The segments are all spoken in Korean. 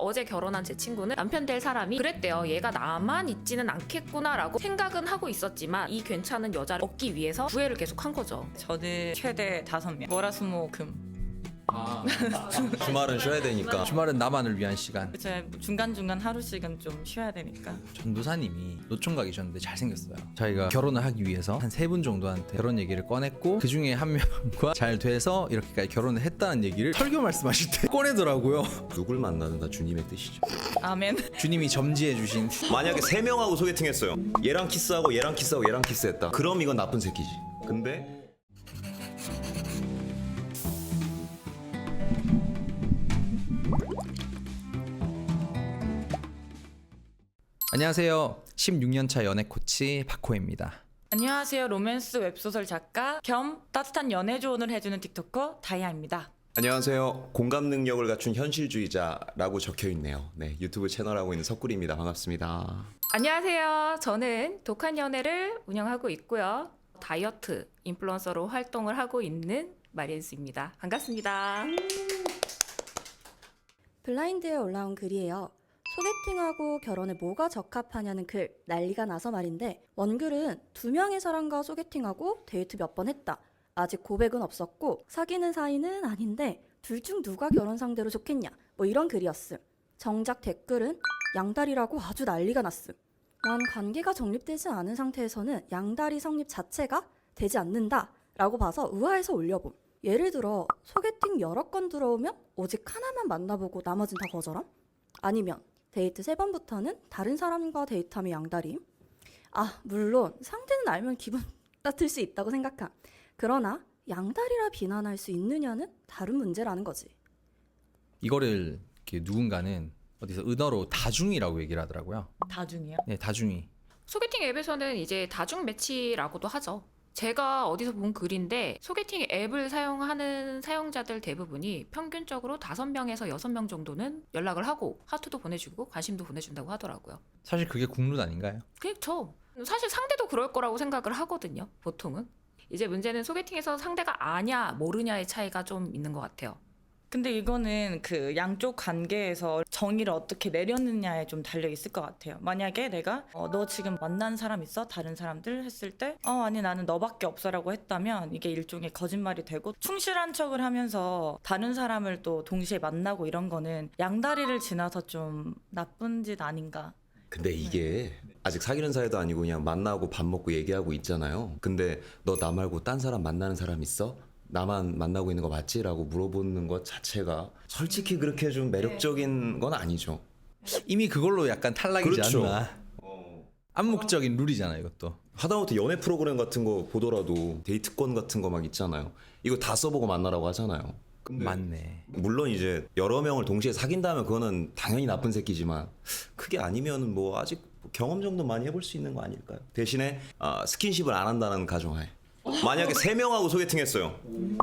어제 결혼한 제 친구는 남편 될 사람이 그랬대요. 얘가 나만 있지는 않겠구나라고 생각은 하고 있었지만 이 괜찮은 여자를 얻기 위해서 구애를 계속 한 거죠. 저는 최대 5명. 월화수목금. 주말은 쉬어야 되니까. 주말은 나만을 위한 시간. 제가 중간중간 하루씩은 좀 쉬어야 되니까. 전도사님이 노총각 이셨는데 잘생겼어요. 저희가 결혼을 하기 위해서 한 3분 정도한테 결혼 얘기를 꺼냈고 그 중에 한 명과 잘 돼서 이렇게까지 결혼을 했다는 얘기를 설교 말씀하실 때 꺼내더라고요. 누굴 만나든 다 주님의 뜻이죠. 아멘. 주님이 점지해 주신 만약에 3명하고 소개팅했어요. 얘랑 키스하고 얘랑 키스하고 얘랑 키스했다. 그럼 이건 나쁜 새끼지. 근데 안녕하세요. 16년차 연애 코치 박호입니다. 안녕하세요. 로맨스 웹소설 작가 겸 따뜻한 연애 조언을 해주는 틱토커 다이아입니다. 안녕하세요. 공감 능력을 갖춘 현실주의자라고 적혀있네요. 네, 유튜브 채널하고 있는 석구리입니다. 반갑습니다. 안녕하세요. 저는 독한 연애를 운영하고 있고요. 다이어트 인플루언서로 활동을 하고 있는 마리엔스입니다. 반갑습니다. 블라인드에 올라온 글이에요. 소개팅하고 결혼에 뭐가 적합하냐는 글 난리가 나서 말인데, 원글은 2명의 사람과 소개팅하고 데이트 몇 번 했다. 아직 고백은 없었고 사귀는 사이는 아닌데 둘 중 누가 결혼 상대로 좋겠냐, 뭐 이런 글이었음. 정작 댓글은 양다리라고 아주 난리가 났음. 난 관계가 정립되지 않은 상태에서는 양다리 성립 자체가 되지 않는다 라고 봐서 의아해서 올려봄. 예를 들어 소개팅 여러 건 들어오면 오직 하나만 만나보고 나머진 다 거절함? 아니면 데이트 3번부터는 다른 사람과 데이트하면 양다리임? 물론 상대는 알면 기분 따뜻할 수 있다고 생각함. 그러나 양다리라 비난할 수 있느냐는 다른 문제라는 거지. 이거를 이렇게 누군가는 어디서 은어로 다중이라고 얘기를 하더라고요. 다중이요? 네, 다중이. 소개팅 앱에서는 이제 다중 매치라고도 하죠. 제가 어디서 본 글인데 소개팅 앱을 사용하는 사용자들 대부분이 평균적으로 5명에서 6명 정도는 연락을 하고 하트도 보내주고 관심도 보내준다고 하더라고요. 사실 그게 국룰 아닌가요? 그렇죠. 사실 상대도 그럴 거라고 생각을 하거든요. 보통은. 이제 문제는 소개팅에서 상대가 아냐 모르냐의 차이가 좀 있는 것 같아요. 근데 이거는 그 양쪽 관계에서 정의를 어떻게 내렸느냐에 좀 달려 있을 것 같아요. 만약에 내가 너 지금 만난 사람 있어? 다른 사람들 했을 때 아니 나는 너밖에 없어라고 했다면 이게 일종의 거짓말이 되고, 충실한 척을 하면서 다른 사람을 또 동시에 만나고 이런 거는 양다리를 지나서 좀 나쁜 짓 아닌가. 근데 이게 아직 사귀는 사이도 아니고 그냥 만나고 밥 먹고 얘기하고 있잖아요. 근데 너 나 말고 딴 사람 만나는 사람 있어? 나만 만나고 있는 거 맞지? 라고 물어보는 것 자체가 솔직히 그렇게 좀 매력적인 건 아니죠. 이미 그걸로 약간 탈락이지 그렇죠. 않나. 암묵적인 룰이잖아요, 이것도. 하다못해 연애 프로그램 같은 거 보더라도 데이트권 같은 거 막 있잖아요. 이거 다 써보고 만나라고 하잖아요. 근데 맞네. 물론 이제 여러 명을 동시에 사귄다면 그거는 당연히 나쁜 새끼지만, 그게 아니면은 뭐 아직 경험 정도 많이 해볼 수 있는 거 아닐까요? 대신에 스킨십을 안 한다는 가정하에 만약에 3명하고 소개팅했어요.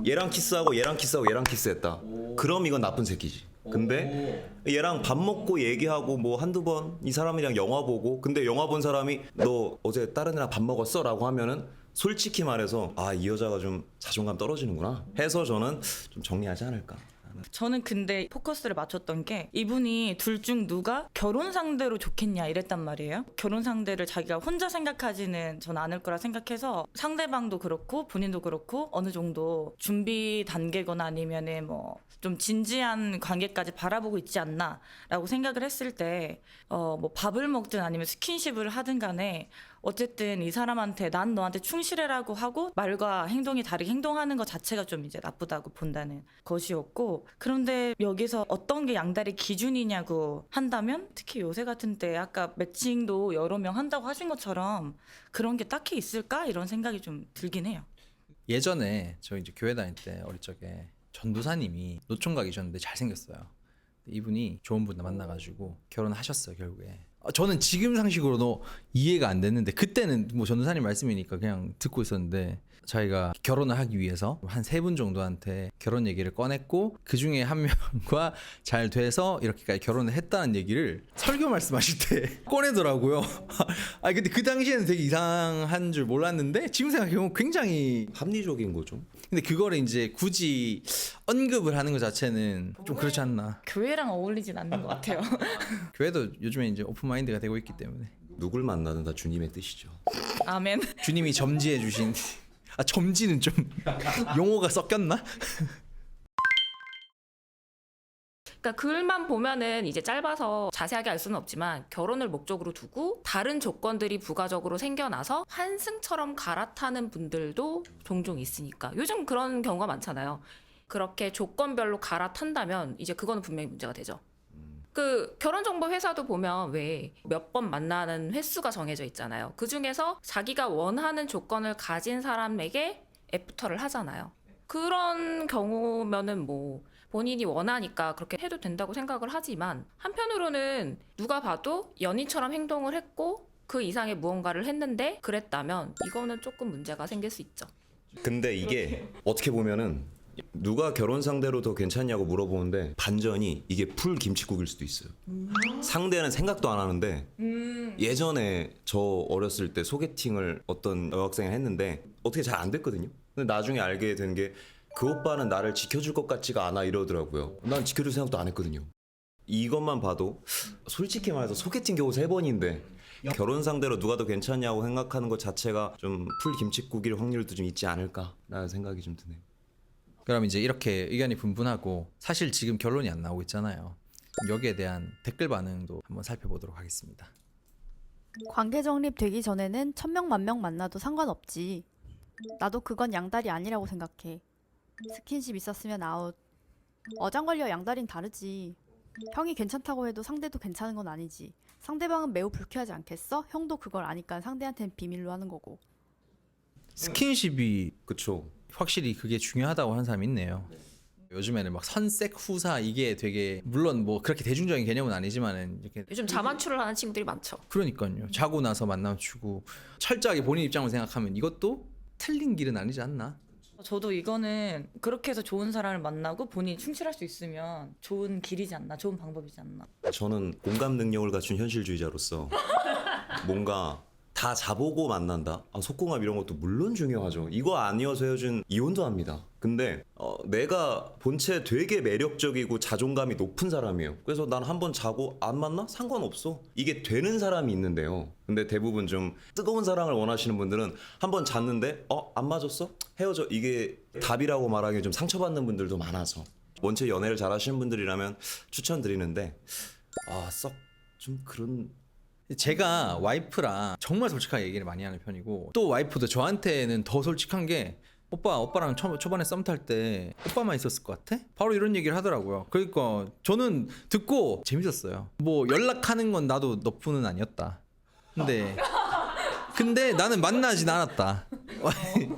얘랑 키스하고 얘랑 키스하고 얘랑 키스했다. 그럼 이건 나쁜 새끼지. 근데 얘랑 밥 먹고 얘기하고 뭐 한두 번 이 사람이랑 영화 보고, 근데 영화 본 사람이 너 어제 다른 애랑 밥 먹었어? 라고 하면은 솔직히 말해서 이 여자가 좀 자존감 떨어지는구나 해서 저는 좀 정리하지 않을까. 저는 근데 포커스를 맞췄던 게, 이분이 둘 중 누가 결혼 상대로 좋겠냐 이랬단 말이에요. 결혼 상대를 자기가 혼자 생각하지는 전 않을 거라 생각해서, 상대방도 그렇고 본인도 그렇고 어느 정도 준비 단계거나 아니면은 뭐 좀 진지한 관계까지 바라보고 있지 않나 라고 생각을 했을 때 뭐 밥을 먹든 아니면 스킨십을 하든 간에 어쨌든 이 사람한테 난 너한테 충실해라고 하고 말과 행동이 다르게 행동하는 것 자체가 좀 이제 나쁘다고 본다는 것이었고, 그런데 여기서 어떤 게 양다리 기준이냐고 한다면, 특히 요새 같은 때 아까 매칭도 여러 명 한다고 하신 것처럼 그런 게 딱히 있을까 이런 생각이 좀 들긴 해요. 예전에 저 이제 교회 다닐 때 어릴 적에 전도사님이 노총각이셨는데 잘생겼어요. 이분이 좋은 분 만나가지고 결혼하셨어요, 결국에. 저는 지금 상식으로도 이해가 안 됐는데, 그때는 뭐 전도사님 말씀이니까 그냥 듣고 있었는데, 자기가 결혼을 하기 위해서 한 3분 정도한테 결혼 얘기를 꺼냈고 그 중에 한 명과 잘 돼서 이렇게까지 결혼을 했다는 얘기를 설교 말씀하실 때 꺼내더라고요. 근데 그 당시에는 되게 이상한 줄 몰랐는데 지금 생각해보면 굉장히 합리적인 거죠. 근데 그거를 이제 굳이 언급을 하는 것 자체는 좀 그렇지 않나. 교회랑 어울리진 않는 것 같아요. 교회도 요즘에 이제 오픈 마인드가 되고 있기 때문에 누굴 만나든 다 주님의 뜻이죠. 아멘. 주님이 점지해 주신 점지는 좀 용어가 섞였나? 그러니까 글만 보면은 이제 짧아서 자세하게 알 수는 없지만 결혼을 목적으로 두고 다른 조건들이 부가적으로 생겨나서 환승처럼 갈아타는 분들도 종종 있으니까 요즘 그런 경우가 많잖아요. 그렇게 조건별로 갈아탄다면 이제 그거는 분명히 문제가 되죠. 그 결혼정보 회사도 보면 왜 몇 번 만나는 횟수가 정해져 있잖아요. 그 중에서 자기가 원하는 조건을 가진 사람에게 애프터를 하잖아요. 그런 경우면은 뭐 본인이 원하니까 그렇게 해도 된다고 생각을 하지만 한편으로는 누가 봐도 연인처럼 행동을 했고 그 이상의 무언가를 했는데 그랬다면 이거는 조금 문제가 생길 수 있죠. 근데 이게 어떻게 보면은 누가 결혼 상대로 더 괜찮냐고 물어보는데 반전이 이게 풀 김칫국일 수도 있어요. 상대는 생각도 안 하는데 예전에 저 어렸을 때 소개팅을 어떤 여학생이 했는데 어떻게 잘 안 됐거든요. 근데 나중에 알게 된 게 그 오빠는 나를 지켜줄 것 같지가 않아 이러더라고요. 난 지켜줄 생각도 안 했거든요. 이것만 봐도 솔직히 말해서 소개팅 겨우 3번인데 결혼 상대로 누가 더 괜찮냐고 생각하는 것 자체가 좀 풀 김칫국일 확률도 좀 있지 않을까라는 생각이 좀 드네요. 그럼 이제 이렇게 의견이 분분하고 사실 지금 결론이 안 나오고 있잖아요. 여기에 대한 댓글 반응도 한번 살펴보도록 하겠습니다. 관계 정립되기 전에는 1000명, 10,000명 만나도 상관없지. 나도 그건 양다리 아니라고 생각해. 스킨십 있었으면 아웃. 어장관리와 양다리는 다르지. 형이 괜찮다고 해도 상대도 괜찮은 건 아니지. 상대방은 매우 불쾌하지 않겠어? 형도 그걸 아니까 상대한테는 비밀로 하는 거고. 스킨십이 그쵸. 확실히 그게 중요하다고 하는 사람이 있네요. 요즘에는 막 선색 후사 이게 되게 물론 뭐 그렇게 대중적인 개념은 아니지만은 이렇게 요즘 자만추를 하는 친구들이 많죠. 그러니까요. 자고 나서 만나면 주고 철저하게 본인 입장을 생각하면 이것도 틀린 길은 아니지 않나? 저도 이거는 그렇게 해서 좋은 사람을 만나고 본인이 충실할 수 있으면 좋은 길이지 않나, 좋은 방법이지 않나. 저는 공감 능력을 갖춘 현실주의자로서 뭔가 다 자보고 만난다. 속궁합 이런 것도 물론 중요하죠. 이거 아니어서 헤어진 이혼도 합니다. 근데 내가 본체 되게 매력적이고 자존감이 높은 사람이에요. 그래서 난 한번 자고 안 만나? 상관없어. 이게 되는 사람이 있는데요. 근데 대부분 좀 뜨거운 사랑을 원하시는 분들은 한번 잤는데 안 맞았어? 헤어져. 이게 답이라고 말하기 좀 상처받는 분들도 많아서 원체 연애를 잘하시는 분들이라면 추천드리는데 썩 좀 그런 제가 와이프랑 정말 솔직하게 얘기를 많이 하는 편이고 또 와이프도 저한테는 더 솔직한 게 오빠랑 초반에 썸 탈 때 오빠만 있었을 것 같아? 바로 이런 얘기를 하더라고요. 그러니까 저는 듣고 재밌었어요. 뭐 연락하는 건 나도 너뿐은 아니었다. 근데 나는 만나진 않았다.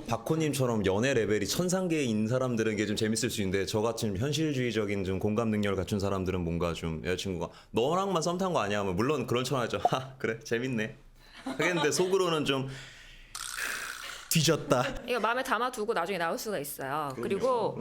박호님처럼 연애 레벨이 천상계인 사람들은 이게 좀 재밌을 수 있는데 저같이 좀 현실주의적인 좀 공감 능력을 갖춘 사람들은 뭔가 좀 여자친구가 너랑만 썸 탄 거 아니야 하면 물론 그런 척하죠. 그래 재밌네 하겠는데 속으로는 좀 뒤졌다. 이거 마음에 담아두고 나중에 나올 수가 있어요. 그리고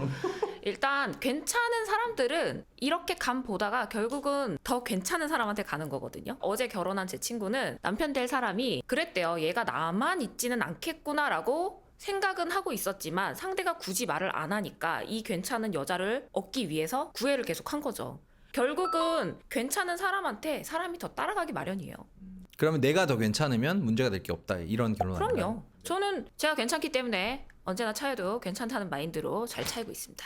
일단 괜찮은 사람들은 이렇게 감 보다가 결국은 더 괜찮은 사람한테 가는 거거든요. 어제 결혼한 제 친구는 남편 될 사람이 그랬대요. 얘가 나만 있지는 않겠구나라고 생각은 하고 있었지만 상대가 굳이 말을 안 하니까 이 괜찮은 여자를 얻기 위해서 구애를 계속 한 거죠. 결국은 괜찮은 사람한테 사람이 더 따라가기 마련이에요. 그러면 내가 더 괜찮으면 문제가 될 게 없다. 이런 결론 아닌가요? 그럼요. 저는 제가 괜찮기 때문에 언제나 차여도 괜찮다는 마인드로 잘 차이고 있습니다.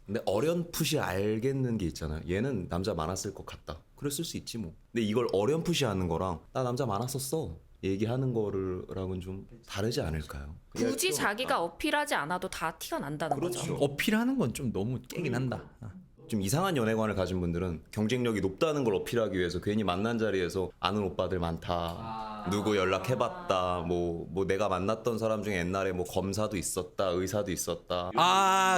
근데 어렴풋이 알겠는 게 있잖아요. 얘는 남자 많았을 것 같다. 그랬을 수 있지 뭐. 근데 이걸 어렴풋이 아는 거랑 나 남자 많았었어 얘기하는 거랑은 좀 다르지 않을까요? 굳이 자기가 어필하지 않아도 다 티가 난다는 그렇죠. 거죠. 어필하는 건 좀 너무 깨긴 한다. 좀 이상한 연애관을 가진 분들은 경쟁력이 높다는 걸 어필하기 위해서 괜히 만난 자리에서 아는 오빠들 많다. 누구 연락해봤다. 뭐 내가 만났던 사람 중에 옛날에 뭐 검사도 있었다. 의사도 있었다.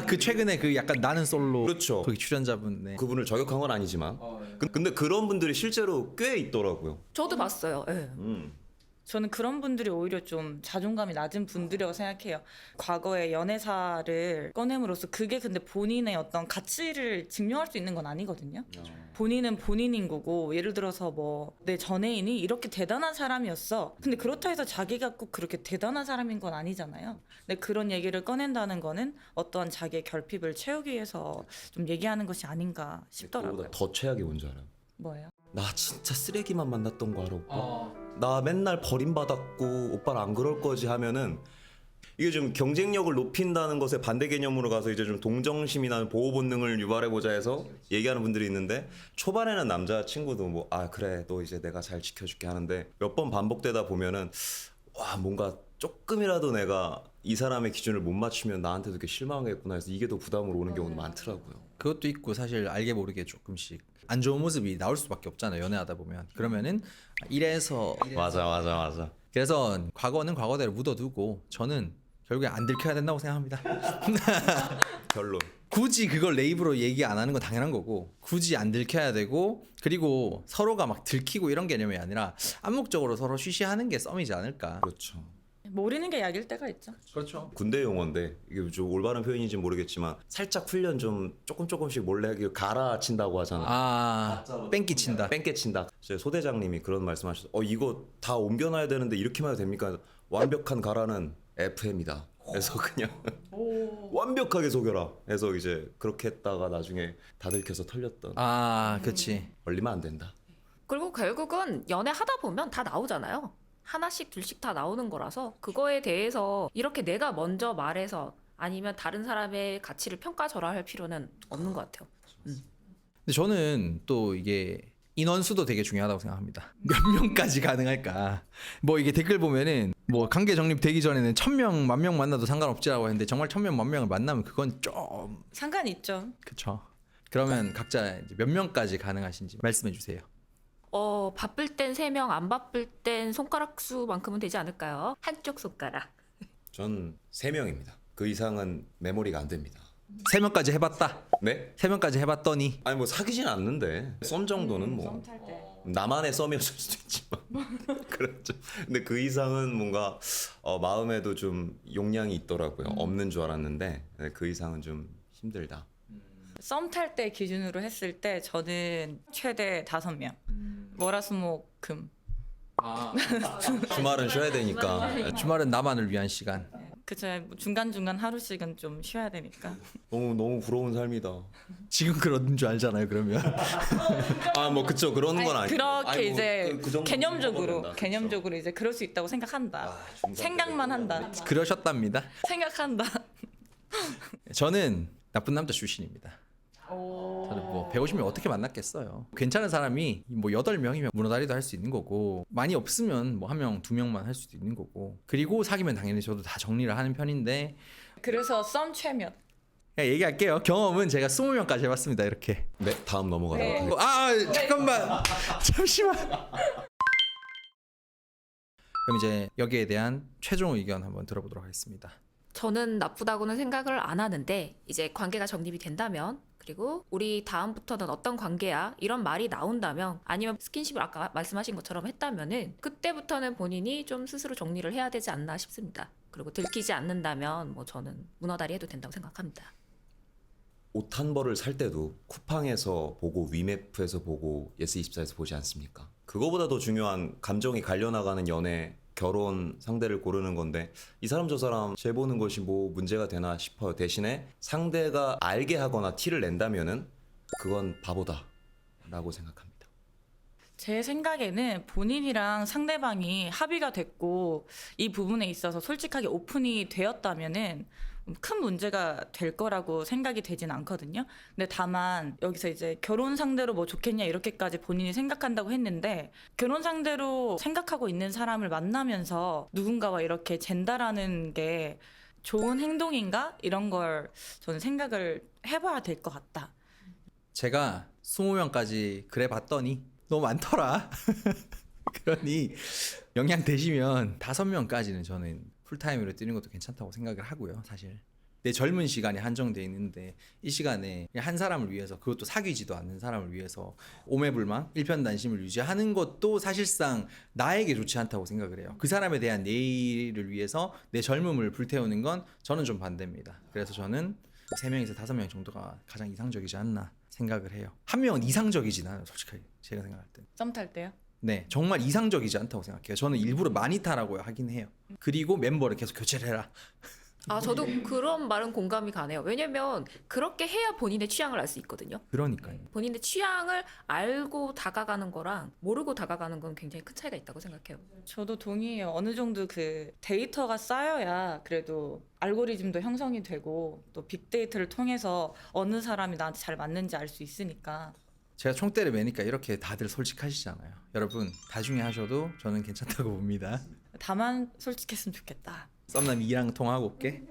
그 최근에 그 약간 나는 솔로 그렇죠. 거기 출연자분. 네. 그분을 저격한 건 아니지만 근데 그런 분들이 실제로 꽤 있더라고요. 저도 봤어요. 예. 저는 그런 분들이 오히려 좀 자존감이 낮은 분들이라고 생각해요. 과거의 연애사를 꺼냄으로써 그게 근데 본인의 어떤 가치를 증명할 수 있는 건 아니거든요. 본인은 본인인 거고, 예를 들어서 뭐 내 전애인이 이렇게 대단한 사람이었어. 근데 그렇다 해서 자기가 꼭 그렇게 대단한 사람인 건 아니잖아요. 근데 그런 얘기를 꺼낸다는 거는 어떠한 자기의 결핍을 채우기 위해서 좀 얘기하는 것이 아닌가 싶더라고요. 그거보다 더 최악이 뭔지 알아요? 뭐예요? 나 진짜 쓰레기만 만났던 거 알아 오빠? 나 맨날 버림받았고 오빠는 안 그럴 거지 하면은 이게 좀 경쟁력을 높인다는 것에 반대 개념으로 가서 이제 좀 동정심이나 보호 본능을 유발해보자 해서 얘기하는 분들이 있는데 초반에는 남자친구도 뭐 아 그래 너 이제 내가 잘 지켜줄게 하는데 몇 번 반복되다 보면은 와 뭔가 조금이라도 내가 이 사람의 기준을 못 맞추면 나한테도 이렇게 실망하겠구나 해서 이게 더 부담으로 오는 경우도 많더라고요. 그것도 있고 사실 알게 모르게 조금씩 안 좋은 모습이 나올 수밖에 없잖아요. 연애하다 보면. 그러면은 이래서 맞아. 그래서 과거는 과거대로 묻어두고 저는 결국에 안 들켜야 된다고 생각합니다. 결론. 굳이 그걸 내 입으로 얘기 안 하는 건 당연한 거고 굳이 안 들켜야 되고 그리고 서로가 막 들키고 이런 개념이 아니라 암묵적으로 서로 쉬쉬하는 게 썸이지 않을까. 그렇죠. 모르는 게 약일 때가 있죠. 그렇죠. 군대 용어인데 이게 좀 올바른 표현인지 모르겠지만 살짝 훈련 좀 조금씩 몰래 하기 가라친다고 하잖아. 아 뺑기 친다. 뺑깨친다. 제 소대장님이 그런 말씀하셨어. 이거 다 옮겨놔야 되는데 이렇게만 해도 됩니까? 완벽한 가라는 FM이다. 그래서 그냥 완벽하게 속여라. 해서 이제 그렇게 했다가 나중에 다 들켜서 털렸던. 아 그렇지. 걸리면 안 된다. 그리고 결국은 연애하다 보면 다 나오잖아요. 하나씩 둘씩 다 나오는 거라서 그거에 대해서 이렇게 내가 먼저 말해서 아니면 다른 사람의 가치를 평가절하할 필요는 없는 것 같아요. 근데 저는 또 이게 인원수도 되게 중요하다고 생각합니다. 몇 명까지 가능할까? 뭐 이게 댓글 보면은 뭐 관계 정립되기 전에는 1000명, 10,000명 만나도 상관없지라고 했는데 정말 1000명, 10,000명을 만나면 그건 좀 상관 있죠. 그쵸. 그러면 각자 이제 몇 명까지 가능하신지 말씀해 주세요. 바쁠 땐 3명, 안 바쁠 땐 손가락 수만큼은 되지 않을까요? 한쪽 손가락. 전 3명입니다. 그 이상은 메모리가 안 됩니다. 3명까지 해봤다. 네? 3명까지 해봤더니 아니 뭐 사귀진 않는데 썸 정도는 뭐 탈 때. 나만의 썸이었을 수도 있지만 그렇죠. 근데 그 이상은 뭔가 마음에도 좀 용량이 있더라고요. 없는 줄 알았는데 그 이상은 좀 힘들다. 썸 탈 때 기준으로 했을 때 저는 최대 5명. 월화수목금. 주말은 쉬어야 되니까 주말은 나만을 위한 시간. 그쵸. 중간중간 하루씩은 좀 쉬어야 되니까. 너무 부러운 삶이다. 지금 그런 줄 알잖아요. 그러면 아 뭐 그쵸 그런 건 아니고 그렇게 이제 그 정도는 개념적으로 먹어야 된다. 개념적으로 이제 그럴 수 있다고 생각한다. 생각만 한다. 그러셨답니다. 생각한다. 저는 나쁜 남자 출신입니다. 저는 뭐 150명 어떻게 만났겠어요. 괜찮은 사람이 뭐 8명이면 문어다리도 할 수 있는 거고 많이 없으면 뭐 1명, 2명만 할 수도 있는 거고 그리고 사귀면 당연히 저도 다 정리를 하는 편인데 그래서 썸 최면. 그냥 얘기할게요. 경험은 제가 20명까지 해봤습니다. 이렇게. 네 다음 넘어가도록 네. 하겠습니다. 잠깐만. 잠시만. 그럼 이제 여기에 대한 최종 의견 한번 들어보도록 하겠습니다. 저는 나쁘다고는 생각을 안 하는데 이제 관계가 정립이 된다면 그리고 우리 다음부터는 어떤 관계야 이런 말이 나온다면 아니면 스킨십을 아까 말씀하신 것처럼 했다면은 그때부터는 본인이 좀 스스로 정리를 해야 되지 않나 싶습니다. 그리고 들키지 않는다면 뭐 저는 문어다리 해도 된다고 생각합니다. 옷 한 벌을 살 때도 쿠팡에서 보고 위메프에서 보고 예스24에서 보지 않습니까? 그거보다 더 중요한 감정이 갈려나가는 연애 결혼 상대를 고르는 건데 이 사람 저 사람 재 보는 것이 뭐 문제가 되나 싶어요. 대신에 상대가 알게 하거나 티를 낸다면은 그건 바보다라고 생각합니다. 제 생각에는 본인이랑 상대방이 합의가 됐고 이 부분에 있어서 솔직하게 오픈이 되었다면은 큰 문제가 될 거라고 생각이 되진 않거든요. 근데 다만 여기서 이제 결혼 상대로 뭐 좋겠냐 이렇게까지 본인이 생각한다고 했는데 결혼 상대로 생각하고 있는 사람을 만나면서 누군가와 이렇게 잰다라는 게 좋은 행동인가? 이런 걸 저는 생각을 해봐야 될 것 같다. 제가 20명까지 그래 봤더니 너무 많더라. 그러니 영향 되시면 5명까지는 저는 풀타임으로 뛰는 것도 괜찮다고 생각을 하고요. 사실 내 젊은 시간이 한정돼 있는데 이 시간에 그냥 한 사람을 위해서, 그것도 사귀지도 않는 사람을 위해서 오매불망 일편단심을 유지하는 것도 사실상 나에게 좋지 않다고 생각을 해요. 그 사람에 대한 내일을 위해서 내 젊음을 불태우는 건 저는 좀 반대입니다. 그래서 저는 3명에서 5명 정도가 가장 이상적이지 않나 생각을 해요. 한 명은 이상적이진 않아요, 솔직하게 제가 생각할 때. 썸 탈 때요? 네, 정말 이상적이지 않다고 생각해요. 저는 일부러 많이 타라고 하긴 해요. 그리고 멤버를 계속 교체를 해라. 아, 저도 그런 말은 공감이 가네요. 왜냐면 그렇게 해야 본인의 취향을 알 수 있거든요. 그러니까요. 본인의 취향을 알고 다가가는 거랑 모르고 다가가는 건 굉장히 큰 차이가 있다고 생각해요. 저도 동의해요. 어느 정도 그 데이터가 쌓여야 그래도 알고리즘도 형성이 되고 또 빅데이터를 통해서 어느 사람이 나한테 잘 맞는지 알 수 있으니까. 제가 총대를 매니까 이렇게 다들 솔직하시잖아요. 여러분 나중에 하셔도 저는 괜찮다고 봅니다. 다만 솔직했으면 좋겠다. 썸남 2랑 통화하고 올게.